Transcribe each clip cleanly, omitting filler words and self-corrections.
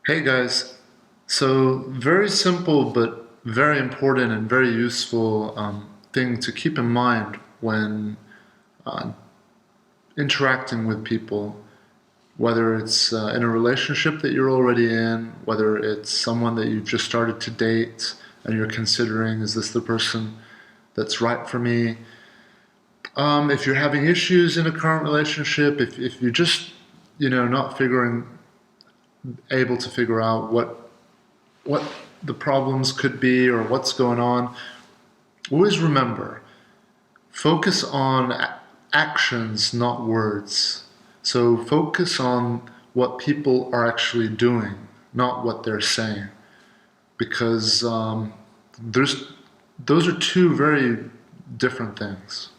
Hey guys, so very simple but very important and very useful thing to keep in mind when uh, interacting with people, whether it's in a relationship that you're already in, whether it's someone that you've just started to date and you're considering, is this the person that's right for me? If you're having issues in a current relationship, if you're just, not able to figure out what the problems could be or what's going on, always remember, focus on actions, not words. So focus on what people are actually doing, not what they're saying, because those are two very different things.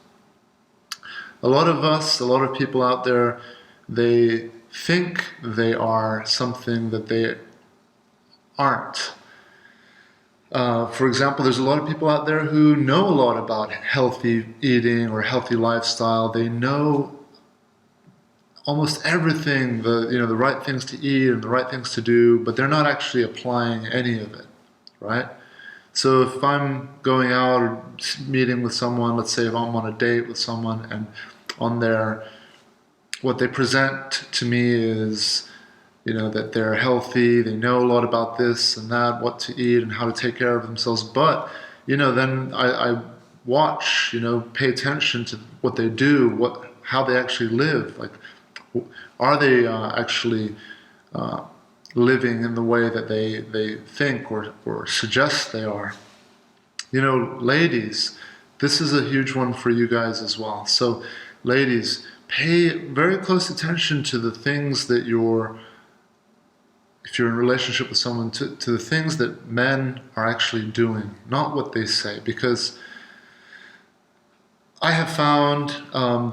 A lot of people out there, they think they are something that they aren't. For example, there's a lot of people out there who know a lot about healthy eating or healthy lifestyle. They know almost everything, the right things to eat and the right things to do, but they're not actually applying any of it, right? So if I'm going out or meeting with someone, let's say if I'm on a date with someone and on their what they present to me is that they're healthy, they know a lot about this and that, what to eat and how to take care of themselves. But, then I watch, pay attention to what they do, how they actually live. Like, are they actually uh, living in the way that they think or suggest they are? Ladies, this is a huge one for you guys as well. So, ladies, pay very close attention to the things that if you're in a relationship with someone, to the things that men are actually doing, not what they say. Because I have found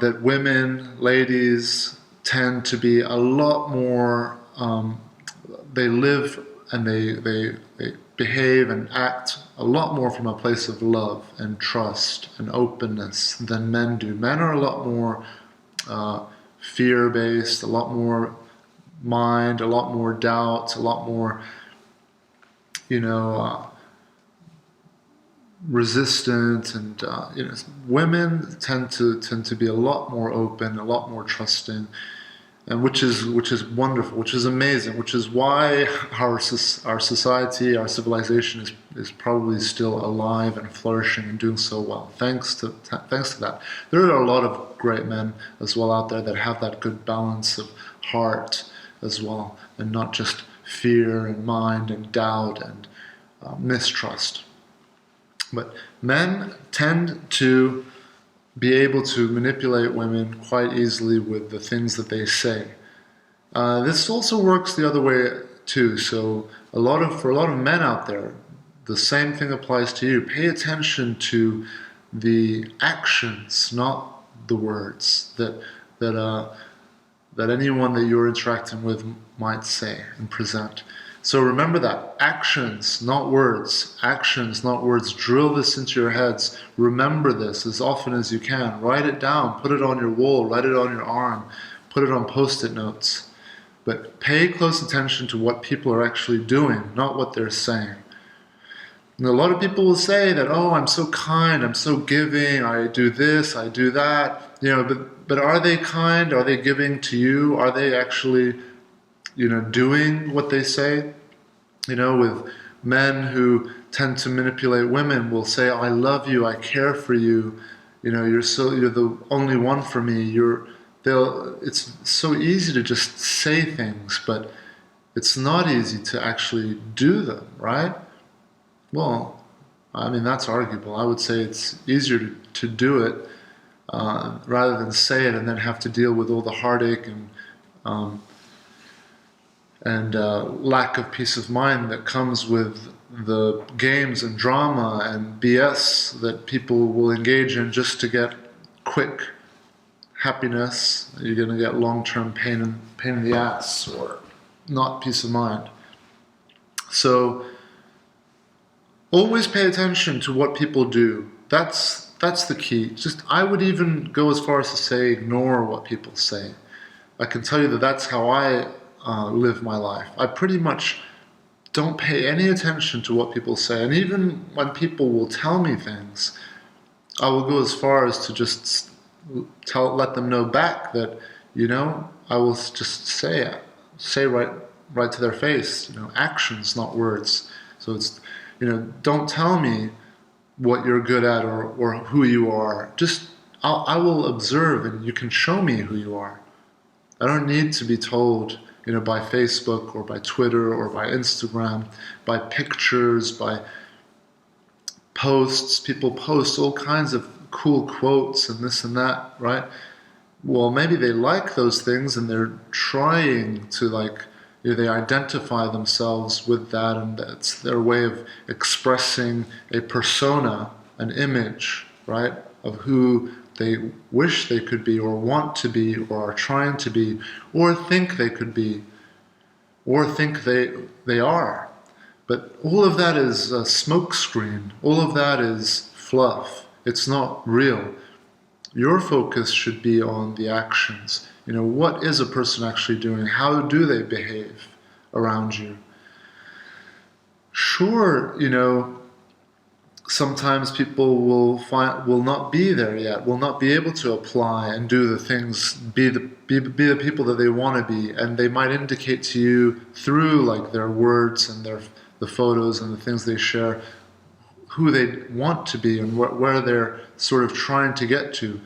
that women, ladies, tend to be a lot more, they live and they behave and act a lot more from a place of love and trust and openness than men do. Men are a lot more fear-based, a lot more mind, a lot more doubt, a lot more, you know, uh, resistant, and women tend to be a lot more open, a lot more trusting, and which is wonderful, which is amazing, which is why our society, our civilization is probably still alive and flourishing and doing so well. Thanks to that. There are a lot of great men as well out there that have that good balance of heart as well, and not just fear and mind and doubt and mistrust. But men tend to be able to manipulate women quite easily with the things that they say. This also works the other way too. So for a lot of men out there, the same thing applies to you. Pay attention to the actions, not the words that anyone that you're interacting with might say and present. So remember that. Actions, not words. Actions, not words. Drill this into your heads. Remember this as often as you can. Write it down. Put it on your wall. Write it on your arm. Put it on post-it notes. But pay close attention to what people are actually doing, not what they're saying. And a lot of people will say that, oh, I'm so kind, I'm so giving, I do this, I do that. But are they kind? Are they giving to you? Are they actually, doing what they say? With men who tend to manipulate women will say, I love you, I care for you, you're the only one for me. It's so easy to just say things, but it's not easy to actually do them, right? Well, I mean, that's arguable. I would say it's easier to do it rather than say it and then have to deal with all the heartache um, and lack of peace of mind that comes with the games and drama and BS that people will engage in just to get quick happiness. You're going to get long-term pain in the ass or not peace of mind. So always pay attention to what people do. That's the key. Just I would even go as far as to say ignore what people say. I can tell you that that's how I live my life. I pretty much don't pay any attention to what people say. And even when people will tell me things, I will go as far as to just let them know back that, I will just say right to their face, actions, not words. So it's, don't tell me what you're good at or who you are. Just, I will observe and you can show me who you are. I don't need to be told, by Facebook or by Twitter or by Instagram, by pictures, by posts. People post all kinds of cool quotes and this and that, right? Well, maybe they like those things and they're trying to they identify themselves with that, and that's their way of expressing a persona, an image, right, of who they wish they could be or want to be or are trying to be or think they could be or think they are. But all of that is a smokescreen. All of that is fluff. It's not real. Your focus should be on the actions. What is a person actually doing? How do they behave around you? Sure, sometimes people will not be there yet, will not be able to apply and do the things, be the people that they want to be, and they might indicate to you through their words and the photos and the things they share who they want to be and where they're sort of trying to get to.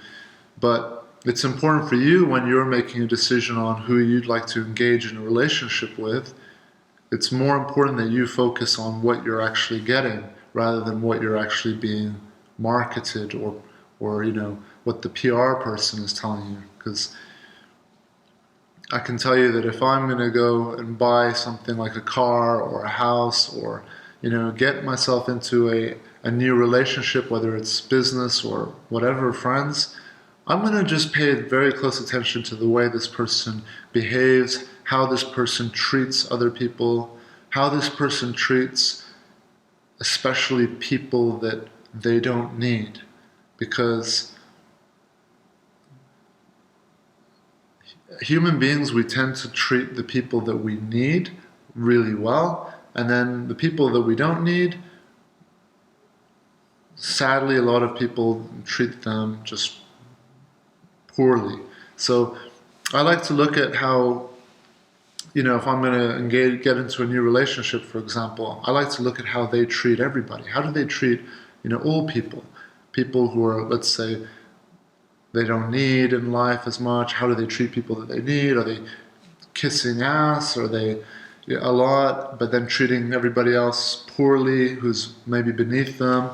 But it's important for you when you're making a decision on who you'd like to engage in a relationship with. It's more important that you focus on what you're actually getting rather than what you're actually being marketed or what the PR person is telling you. Because I can tell you that if I'm going to go and buy something like a car or a house or get myself into a new relationship, whether it's business or whatever, friends, I'm going to just pay very close attention to the way this person behaves, how this person treats other people, how this person treats especially people that they don't need. Because human beings, we tend to treat the people that we need really well, and then the people that we don't need, sadly, a lot of people treat them just poorly. So I like to look at how, if I'm going to get into a new relationship, for example, I like to look at how they treat everybody. How do they treat, all people? People who are, let's say, they don't need in life as much. How do they treat people that they need? Are they kissing ass? Are they a lot, but then treating everybody else poorly who's maybe beneath them?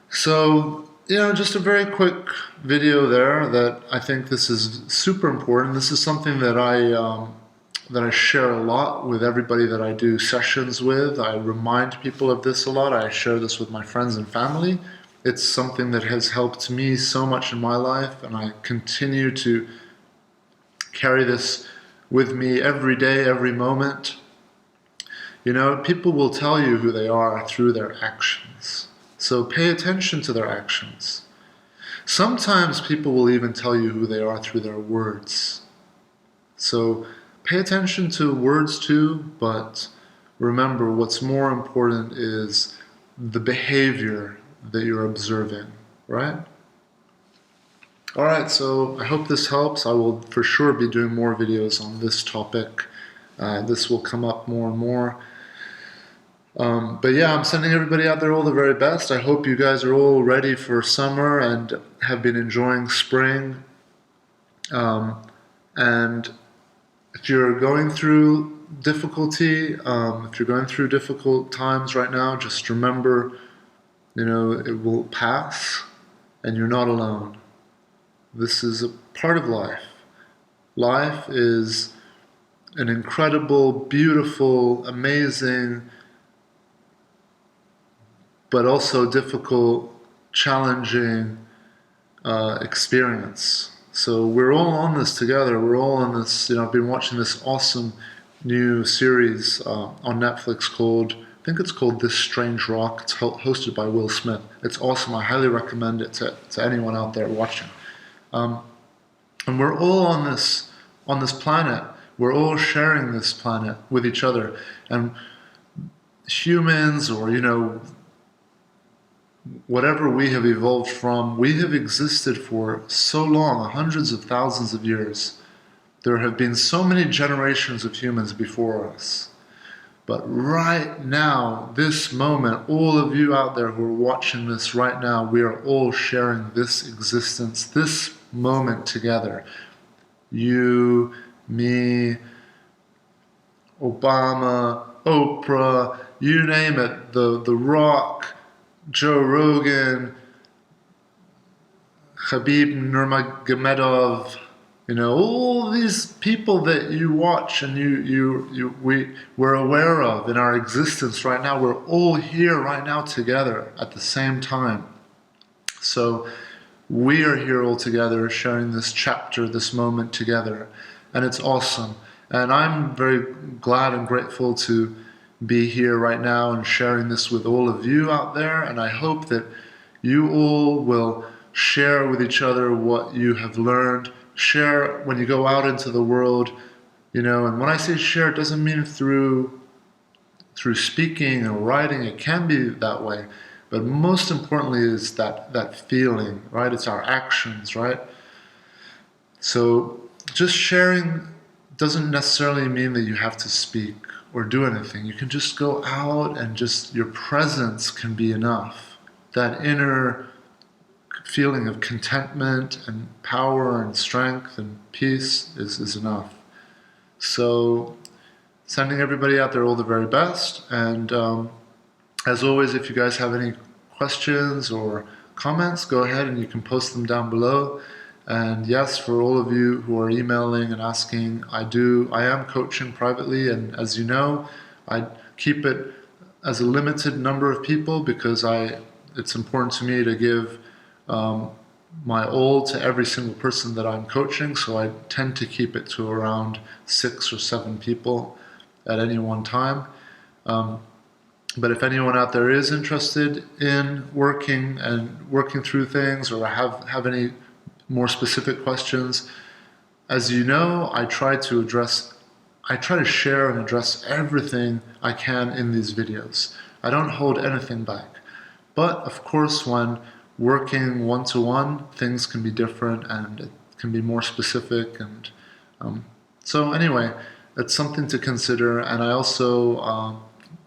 So, just a very quick video there that I think this is super important. This is something that I share a lot with everybody that I do sessions with. I remind people of this a lot. I share this with my friends and family. It's something that has helped me so much in my life, and I continue to carry this with me every day, every moment. People will tell you who they are through their actions. So pay attention to their actions. Sometimes people will even tell you who they are through their words. So pay attention to words too, but remember what's more important is the behavior that you're observing, right? Alright, so I hope this helps. I will for sure be doing more videos on this topic. This will come up more and more. But yeah, I'm sending everybody out there all the very best. I hope you guys are all ready for summer and have been enjoying spring. And if you're going through difficulty, if you're going through difficult times right now, just remember, it will pass and you're not alone. This is a part of life. Life is an incredible, beautiful, amazing, but also difficult, challenging experience. So we're all on this together. We're all on this, I've been watching this awesome new series on Netflix called, I think it's called This Strange Rock. It's hosted by Will Smith. It's awesome. I highly recommend it to anyone out there watching. And we're all on this planet we're all sharing this planet with each other. And humans, or, whatever we have evolved from, we have existed for so long, hundreds of thousands of years. There have been so many generations of humans before us. But right now, this moment, all of you out there who are watching this right now, we are all sharing this existence, this moment together. You, me, Obama, Oprah, you name it, The Rock, Joe Rogan, Khabib Nurmagomedov, all these people that you watch and we're aware of in our existence right now. We're all here right now together at the same time. So we are here all together sharing this chapter, this moment together, and it's awesome. And I'm very glad and grateful to be here right now and sharing this with all of you out there, and I hope that you all will share with each other what you have learned. Share when you go out into the world, and when I say share, it doesn't mean through speaking or writing. It can be that way, but most importantly is that feeling, right? It's our actions, right? So just sharing doesn't necessarily mean that you have to speak or do anything. You can just go out and just your presence can be enough. That inner feeling of contentment and power and strength and peace is enough. So sending everybody out there all the very best. And as always, if you guys have any questions or comments, go ahead and you can post them down below. And yes, for all of you who are emailing and asking, I am coaching privately, and as you know, I keep it as a limited number of people because it's important to me to give my all to every single person that I'm coaching, so I tend to keep it to around 6 or 7 people at any one time. But if anyone out there is interested in working through things, or have any more specific questions, as you know, I try to share and address everything I can in these videos. I don't hold anything back. But of course, when working one-to-one, things can be different and it can be more specific. And so anyway, it's something to consider. And I also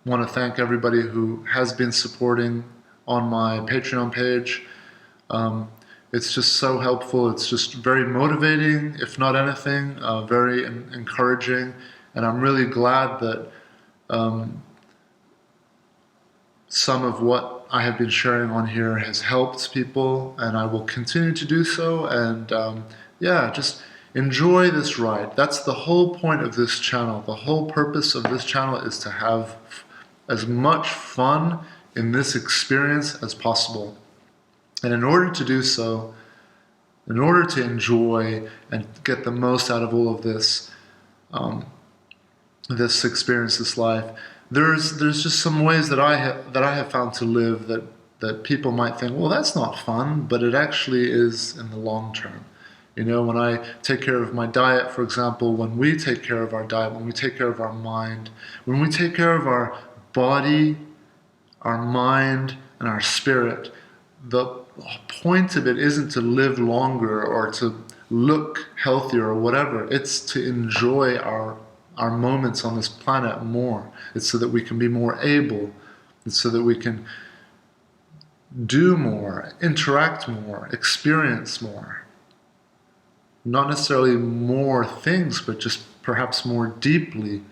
want to thank everybody who has been supporting on my Patreon page. It's just so helpful. It's just very motivating, if not anything, very encouraging. And I'm really glad that some of what I have been sharing on here has helped people, and I will continue to do so. And just enjoy this ride. That's the whole point of this channel. The whole purpose of this channel is to have as much fun in this experience as possible. And in order to do so, in order to enjoy and get the most out of all of this, this experience, this life, there's just some ways that I have found to live that people might think, well, that's not fun, but it actually is in the long term. When I take care of my diet, for example, when we take care of our diet, when we take care of our mind, when we take care of our body, our mind, and our spirit, the point of it isn't to live longer or to look healthier or whatever. It's to enjoy our moments on this planet more. It's so that we can be more able. It's so that we can do more, interact more, experience more. Not necessarily more things, but just perhaps more deeply.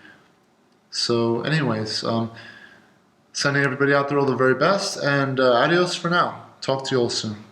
So anyways, sending everybody out there all the very best, and adios for now. Talk to you all soon.